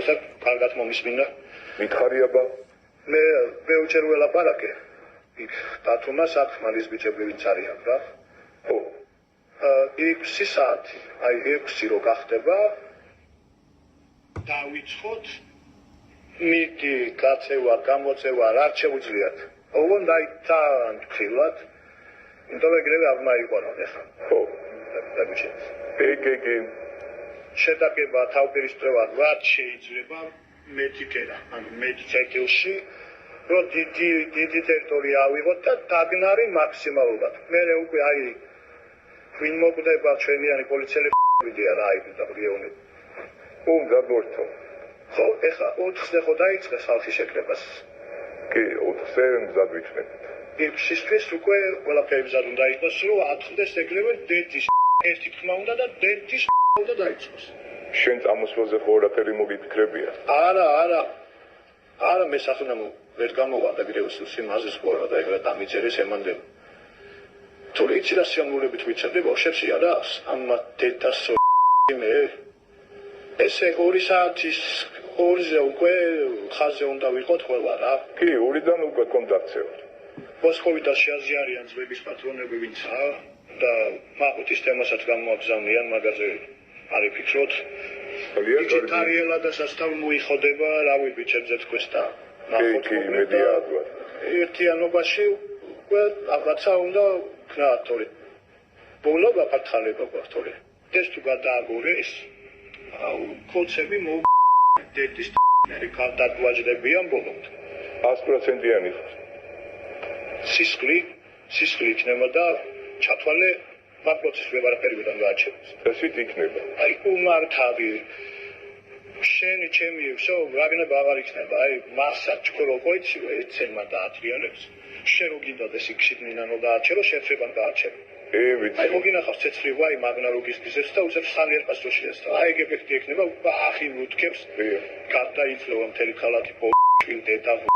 მოესა კარგად მომისმინა. მითხარი აბა მე უჩერ ველაპარაკე. იქ დათუმა საქმალის ბიჭები ვინც არიან რა. ხო 6 საათი, აი 6 რო გახდება დავიწყოთ მიდი გაწევა, გამოწევა, რა შეუძლიათ. ოღონდ აი თან ხილად იმიტომ ეგრევე არ მაიყვანონ ახლა. ხო დაგიჩენთ. ეგ შეტაკება თავპირისპირად რაც შეიძლება მეტი კერა, ანუ მეტი წერტილში რომ დიდი ტერიტორია ავიღოთ და დაგნარი მაქსიმალურად. მე უკვე აი ვინ მოკვდება ჩვენიანი პოლიციელებია რა აი და რეგიონი. უნდა გორთო ხო, ეხლა 4-ზე ხო დაიწყეს ხალხის შეკრებას. კი 4-ზე მზად ვიჩნებით. ის უკვე ყველაფერი მზად უნდა იყოს, რომ ათხდეს ეგრევე დეთის ერთი თქმა უნდა და დეთის უნდა დაიწყოს. შენ წამოსვლაზე ხო რაფერი მოგიფიქრებია? არა, მე სახელმწიფო ვერ გამოვარდა კიდევ სიმაზის ყურა და ეგრე დამიწერეს ემანდები. თუ იცი რა სიამოვნებით ვიცოდი, ბავშვებში არა, ამ დედას მე ესე 2 საათის 2-ზე უკვე ხაზზე უნდა ვიყოთ ყველა რა. კი 2-დან უკვე კონტაქტზე. მოსკოვიდან შეაზიარიან ძვების პატრონები ვინცაა და მაღუთის თემასაც გამოაგზავნიან მაგაზე არ იფიქროთ. ტარიელა და სასტავ მოიხოდება, რავი ბიჭებზე თქოს და კი მედია აგვარ. ერთიანობაში უკვე რაღაცა უნდა ქნათორი. ბოლო გაფართხალება გვართორი. ეს თუ გადააგორეს კოცები დეთის მერი გადაგვაჯდებიან ბოლომდ. 100%-იანი სისხლი იქნება და ჩათვალე მაგ პროცესს ვეღარაფერი ვერ გააჩერებს. ესით იქნება. აი უმართავი შენი ჩემი ვსო რაგნება აღარ იქნება. აი მასა ჩქორო ყოიციო ეცემა დაატრიალებს. შენ რო გინდოდეს იქ შიგნიდან რო დააჩერო, შეცრებან დააჩერო. ვიცი. აი მოგინახავს ცეცხლი ვაი მაგნაროგის გიზებს და უცებ სანიერ პასტოშიას და აი ეგ ეფექტი ექნება ახი მუთქებს. გარდაიცლება მთელი ქალაქი პო შვილ დედა